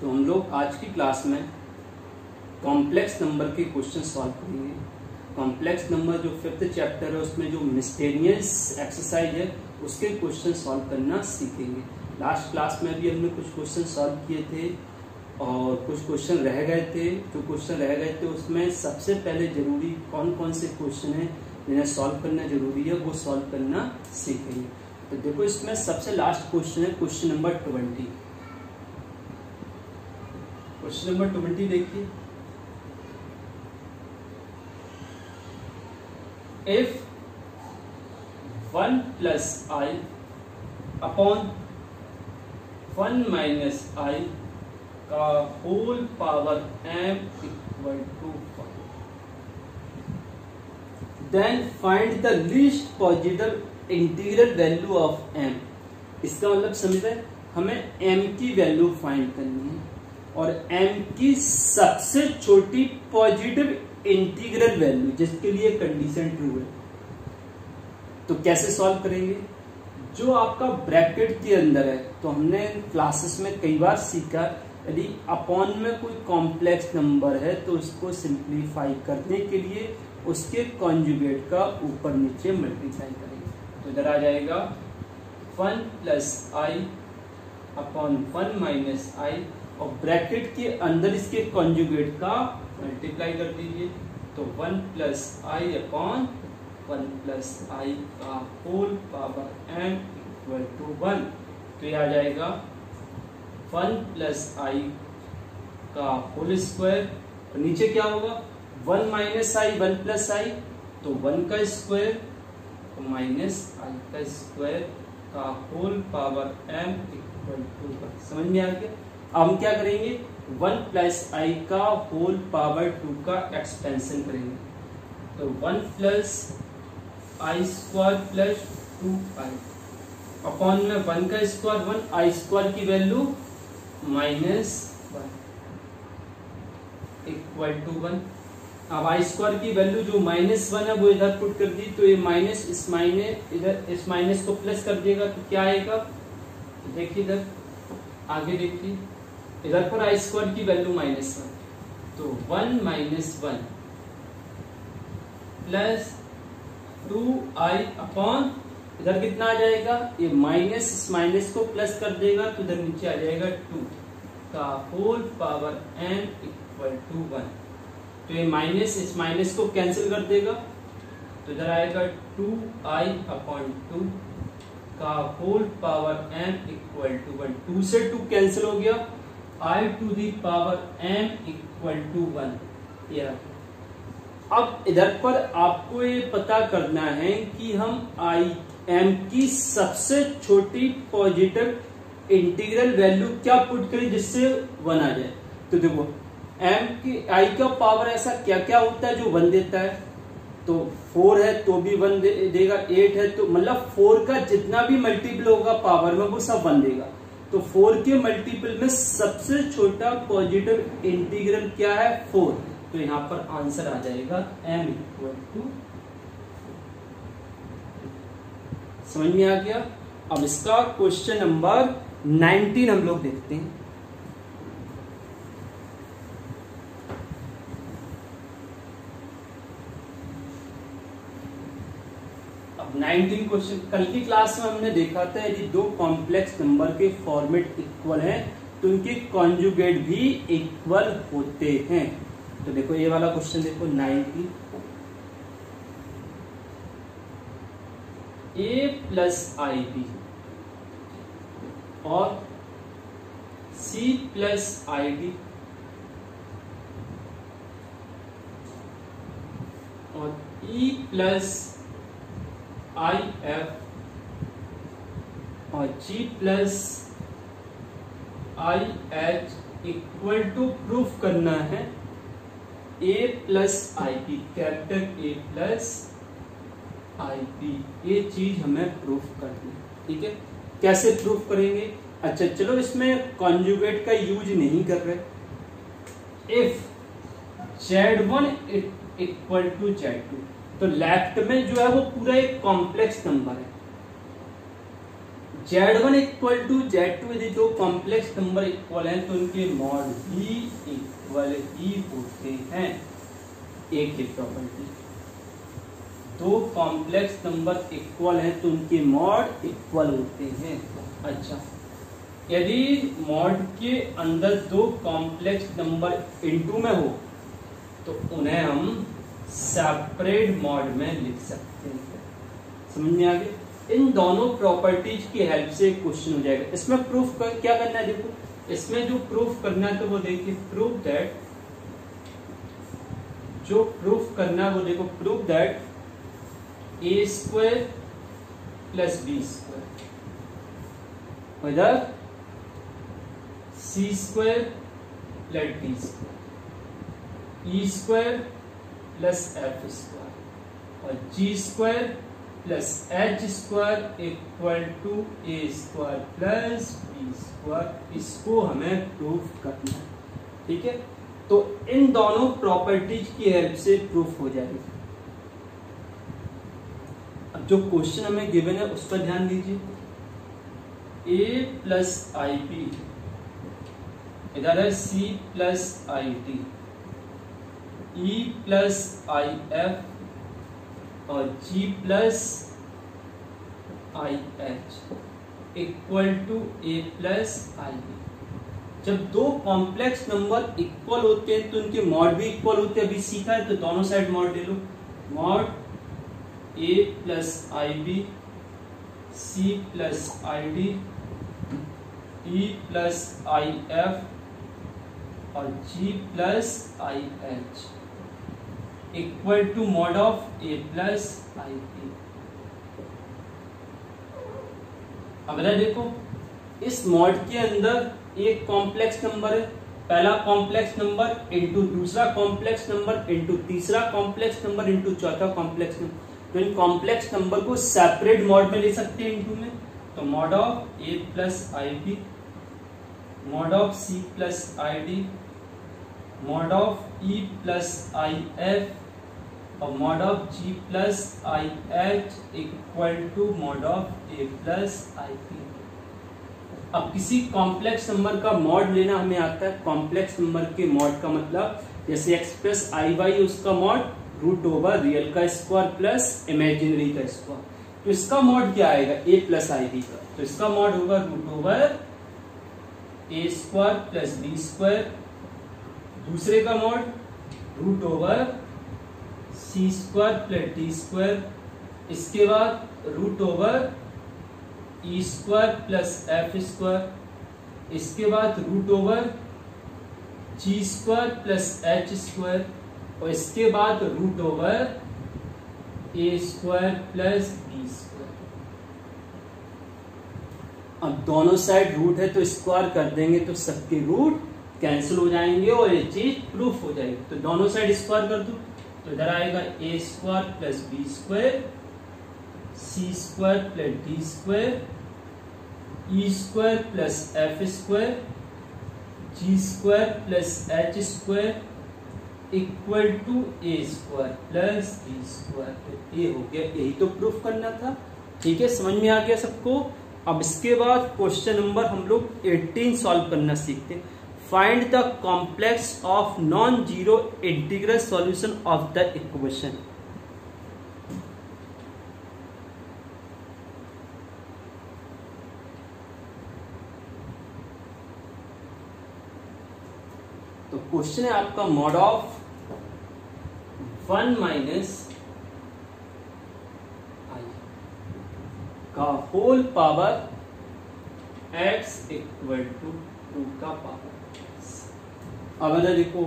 तो हम लोग आज की क्लास में कॉम्प्लेक्स नंबर के क्वेश्चन सॉल्व करेंगे। कॉम्प्लेक्स नंबर जो 5th चैप्टर है उसमें जो मिस्टेरियस एक्सरसाइज है उसके क्वेश्चन सॉल्व करना सीखेंगे। लास्ट क्लास में भी हमने कुछ क्वेश्चन सॉल्व किए थे और कुछ क्वेश्चन रह गए थे। जो क्वेश्चन रह गए थे उसमें सबसे पहले जरूरी कौन कौन से क्वेश्चन है जिन्हें सॉल्व करना जरूरी है वो सॉल्व करना सीखेंगे। तो देखो इसमें सबसे लास्ट क्वेश्चन है क्वेश्चन नंबर 20। क्वेश्चन नंबर 20 देखिए, if 1 plus I upon 1 minus I का whole power m equal to 1, then find the least positive integral value of m। इसका मतलब समझ रहे, हमें m की वैल्यू फाइंड करनी है और m की सबसे छोटी पॉजिटिव इंटीग्रल वैल्यू जिसके लिए कंडीशन ट्रू है। तो कैसे सॉल्व करेंगे? जो आपका ब्रैकेट के अंदर है, तो हमने क्लासेस में कई बार सीखा, यदि अपॉन में कोई कॉम्प्लेक्स नंबर है तो उसको सिंप्लीफाई करने के लिए उसके कॉन्जुगेट का ऊपर नीचे मल्टीप्लाई करेंगे। तो इधर आ जाएगा 1 प्लस आई अपॉन 1 माइनस आई और ब्रैकेट के अंदर इसके कॉन्जुगेट का मल्टीप्लाई कर दीजिए। तो 1 plus i upon 1 plus i का whole power m equal to 1। तो ये आ जाएगा 1 प्लस आई का होल स्क्वायर और नीचे क्या होगा 1 माइनस आई 1 प्लस आई, तो 1 का स्क्वायर माइनस आई का स्क्वायर का whole power m equal to 1। समझ में आ गया? अब हम क्या करेंगे, 1 प्लस आई का होल पावर 2 का एक्सपेंशन करेंगे। तो 1 प्लस आई स्क्वायर प्लस 2 आई अपॉन में 1 का स्क्वायर 1, आई स्क्वायर की वैल्यू माइनस 1 इक्वल टू 1। अब आई स्क्वायर की वैल्यू जो माइनस 1 है वो इधर पुट कर दी, तो ये माइनस इस माइनस को प्लस कर देगा तो क्या आएगा, देखिए इधर आगे देखिए, इधर पर आई स्क्वायर की वैल्यू माइनस 1, तो 1 माइनस 1 प्लस 2i अपॉन इधर कितना आ जाएगा, ये माइनस इस माइनस को प्लस कर देगा तो इधर नीचे आ जाएगा 2 का whole power n equal to 1। तो ये माइनस इस माइनस को कैंसिल कर देगा तो इधर आएगा 2i अपॉन 2 का whole power m equal to 1। 2 से 2 कैंसिल हो गया, i to the power m equal to 1। यह अब इधर पर आपको ये पता करना है कि हम m की सबसे छोटी पॉजिटिव इंटीग्रल वैल्यू क्या पुट करें जिससे 1 आ जाए। तो देखो m की i का पावर ऐसा क्या क्या होता है जो 1 देता है, तो 4 है तो भी 1 देगा, 8 है तो मतलब 4 का जितना भी मल्टीपल होगा पावर में वो सब 1 देगा। तो 4 के मल्टीपल में सबसे छोटा पॉजिटिव इंटीग्रल क्या है 4। तो यहां पर आंसर आ जाएगा m इक्वल टू। समझ में आ गया? अब इसका क्वेश्चन नंबर 19 हम लोग देखते हैं। अब 19 क्वेश्चन, कल की क्लास में हमने देखा था यदि दो कॉम्प्लेक्स नंबर के फॉर्मेट इक्वल हैं तो उनके कॉन्जुगेट भी इक्वल होते हैं। तो देखो ये वाला क्वेश्चन देखो 19, a प्लस आई बी और c प्लस आई डी और e प्लस आई एफ और g plus I H equal to proof करना है a plus I b, capital A plus I b. ये चीज हमें प्रूफ करनी है, ठीक है। कैसे प्रूफ करेंगे? अच्छा चलो इसमें कॉन्जुगेट का यूज नहीं कर रहे। If Z1 equal to Z2, तो लेफ्ट में जो है वो पूरा एक कॉम्प्लेक्स नंबर है, Z1 इक्वल टू Z2 यदि दो कॉम्प्लेक्स नंबर इक्वल हैं तो उनके मॉड भी इक्वल ही होते हैं। एक ही प्रॉपर्टी, दो कॉम्प्लेक्स नंबर इक्वल हैं तो उनके मॉड इक्वल होते हैं। अच्छा, यदि मॉड के अंदर दो कॉम्प्लेक्स नंबर इनटू में हो तो उन्हें हम सेपरेट मॉड में लिख सकते हैं। समझ में आ गया? इन दोनों प्रॉपर्टीज की हेल्प से क्वेश्चन हो जाएगा। इसमें प्रूफ क्या करना है, देखो इसमें जो प्रूफ करना है तो वो देखिए प्रूफ दैट, जो प्रूफ करना है वो देखो proof that A square plus B square इधर C square plus D square E square plus F square और G square plus H square equal to A square plus B square, इसको हमें proof करना है। ठीक है, तो इन दोनों प्रॉपर्टीज की हेल्प से प्रूफ हो जाएगा। अब जो क्वेश्चन हमें गिवन है उस पर ध्यान दीजिए। ए प्लस आई बी, इधर है c plus I D, E plus I F और G plus I H equal to a plus I b. जब दो कॉम्प्लेक्स नंबर इक्वल होते हैं तो उनके मॉड भी इक्वल होते हैं। अभी सीखा है तो दोनों साइड मॉड ले लो। Mod A plus I B, C plus I D, E plus I F और G plus I H equal to mod of A plus I B. अब देखो इस मॉड के अंदर एक कॉम्प्लेक्स नंबर है, पहला कॉम्प्लेक्स नंबर इंटू दूसरा कॉम्प्लेक्स नंबर इंटू तीसरा कॉम्प्लेक्स नंबर इंटू चौथा कॉम्प्लेक्स नंबर। तो इन कॉम्प्लेक्स नंबर को सेपरेट मॉड में ले सकते हैं इंटू में। तो mod of A plus I B, mod of C plus I D, mod of E plus I F और mod of G plus I H equal to mod of A plus I B. अब किसी complex number का mod लेना हमें आता है। Complex number के mod का मतलब जैसे x प्लस आई वाई, उसका मॉड रूट ओवर रियल का स्क्वायर प्लस इमेजिनरी का स्क्वायर। तो इसका मॉड क्या आएगा, ए प्लस आई बी का, तो इसका मॉड होगा रूट ओवर ए स्क्वायर प्लस बी स्क्वायर। दूसरे का मॉड रूट ओवर सी स्क्वायर प्लस डी स्क्वायर। इसके बाद रूट ओवर ई स्क्वायर प्लस एफ स्क्वायर। इसके बाद रूट ओवर जी स्क्वायर प्लस एच स्क्वायर और इसके बाद रूट ओवर ए स्क्वायर प्लस बी स्क्वायर। अब दोनों साइड रूट है तो स्क्वायर कर देंगे तो सबके रूट कैंसिल हो जाएंगे और ये चीज प्रूफ हो जाएगी। तो दोनों साइड स्क्वायर कर दो तो इधर आएगा A square plus B square, C square plus D square, E square plus F square, G square plus H square equal to A square plus D square. तो ये हो गया, यही तो प्रूफ करना था। ठीक है, समझ में आ गया सबको। अब इसके बाद क्वेश्चन नंबर हम लोग 18 सॉल्व करना सीखते हैं। Find the complex of non zero integral solution of the equation. तो क्वेश्चन है आपका मॉड ऑफ 1 माइनस आई का whole power x equal to 2 का पावर। अब इधर देखो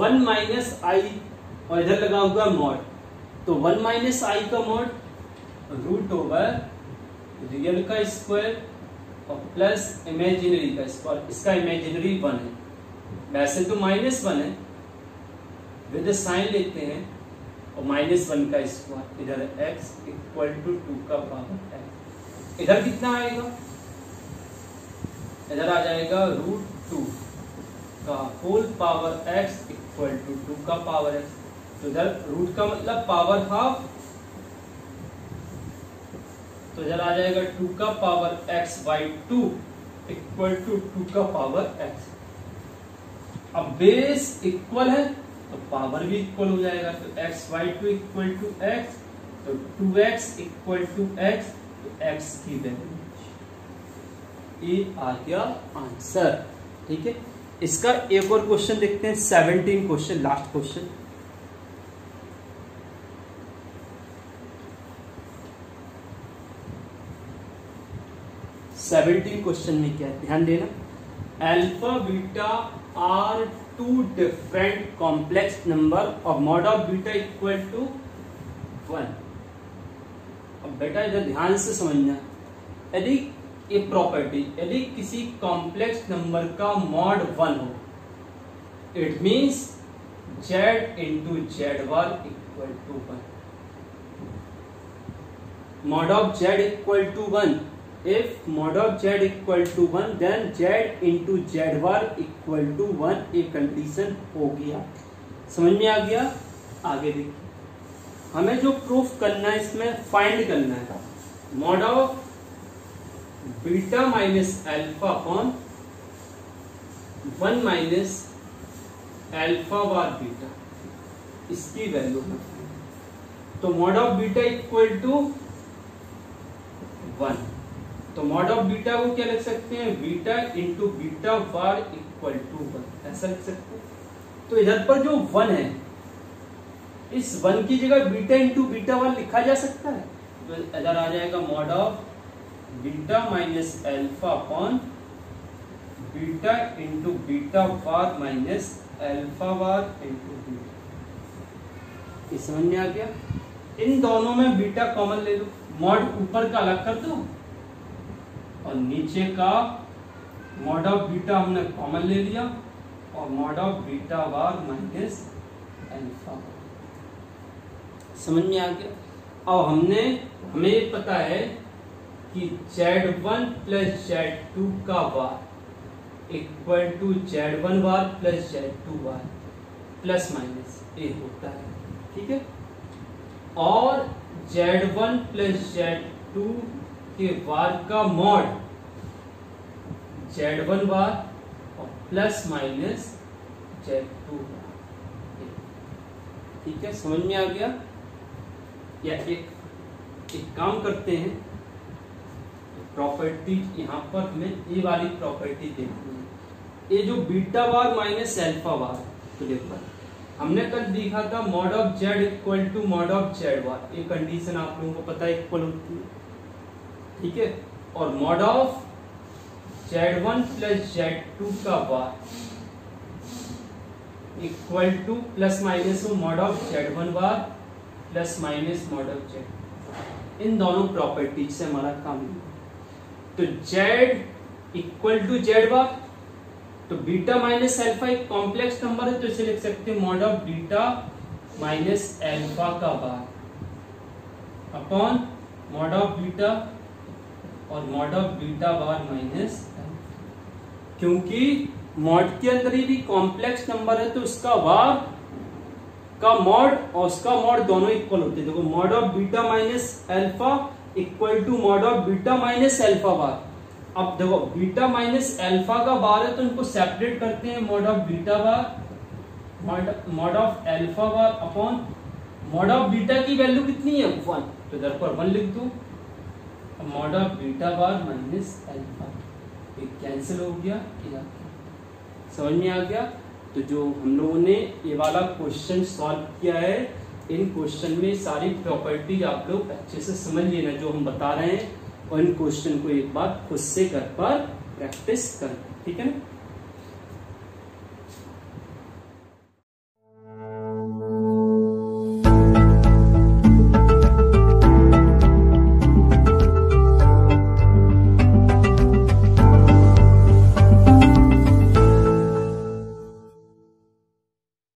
1 माइनस आई और इधर लगा हुआ मॉड, तो 1 माइनस आई का मॉड रूट ओवर रियल का स्क्वायर और प्लस इमेजिनरी का स्क्वायर। इसका इमेजिनरी 1 है, वैसे तो -1 है, विद साइन लेते हैं और -1 का स्क्वायर। इधर x इक्वल टू 2 का पावर x। इधर कितना आएगा, इधर आ जाएगा √2 का whole power x equal to 2 का पावर x। तो इधर रूट का मतलब पावर हाफ तो इधर आ जाएगा 2 का power x by 2 equal to 2 का पावर x। अब बेस इक्वल है तो पावर भी इक्वल हो जाएगा, तो x by 2 equal to x, तो 2x इक्वल टू x, तो x की वैल्यू ये आ गया आंसर। ठीक है, इसका एक और क्वेश्चन देखते हैं, 17 क्वेश्चन, लास्ट क्वेश्चन। क्वेश्चन में क्या है, ध्यान देना। Alpha beta are two different complex number और mod of beta equal to 1। अब बेटा इधर ध्यान से समझना, यदि ये प्रॉपर्टी, यदि किसी कॉम्प्लेक्स नंबर का मॉड 1 हो, it means z into z bar equal to 1। Mod of z equal to 1, if mod of z equal to 1 then z into z bar equal to 1 एक कंडीशन हो गया। समझ में आ गया? आगे देखिए, हमें जो प्रूफ करना है इसमें फाइंड करना है mod of beta minus alpha upon 1 minus alpha bar beta, इसकी वैल्यू है। तो mod of beta equal to 1, तो मॉड ऑफ बीटा को क्या लिख सकते हैं, beta into beta bar equal to 1, ऐसा लिख सकते हैं। तो इधर पर जो 1 है, इस 1 की जगह बीटा इंटू बीटा बार लिखा जा सकता है। तो इधर आ जाएगा mod of beta minus alpha upon beta into beta bar minus alpha bar into beta. ये समझ में आ गया? इन दोनों में बीटा कॉमन ले लो, मॉड ऊपर का अलग कर दो और नीचे का मॉड ऑफ बीटा हमने कॉमन ले लिया और mod of beta bar minus alpha. समझ में आ गया? अब हमें पता है कि z1 प्लस z2 का bar equal to z1 bar plus z2 bar plus minus A होता है। ठीक है, और z1 प्लस z2 के बार का मॉड z1 बार और प्लस माइनस z2 बार। ठीक है, समझ में आ गया? या एक काम करते हैं, प्रॉपर्टी यहां पर हमें ये वाली प्रॉपर्टी देखनी है, ये जो beta bar minus alpha bar, तो देखो हमने कल देखा था mod of z equal to mod of z bar, ये कंडीशन आप लोगों को पता है इक्वल होती है। ठीक है, और mod of z1 plus z2 का bar equal to plus minus mod of z1 bar plus minus mod of z। इन दोनों प्रॉपर्टीज से हमारा काम है। तो z equal to z bar, तो बीटा माइनस अल्फा एक कॉम्प्लेक्स नंबर है, तो इसे लिख सकते हैं mod of beta minus alpha का bar upon mod of beta और mod of beta bar minus, क्योंकि मॉड के अंदर ही भी कॉम्प्लेक्स नंबर है तो उसका बार का मॉड और उसका मॉड दोनों इक्वल होते हैं। देखो mod of beta minus alpha equal to mod of beta minus alpha bar. अब देखो बीटा माइनस अल्फा का बार है तो इनको सेपरेट करते हैं, mod of beta bar mod of alpha bar upon mod of beta की वैल्यू कितनी है 1, तो इधर पर 1 लिख दो, mod of beta bar minus alpha, ये कैंसिल हो गया। समझ में आ गया? तो जो हम लोगों ने ये वाला क्वेश्चन सॉल्व किया है, इन क्वेश्चन में सारी प्रॉपर्टी आप लोग अच्छे से समझ लेना जो हम बता रहे हैं, और इन क्वेश्चन को एक बार खुद से घर पर प्रैक्टिस करें। ठीक है ना?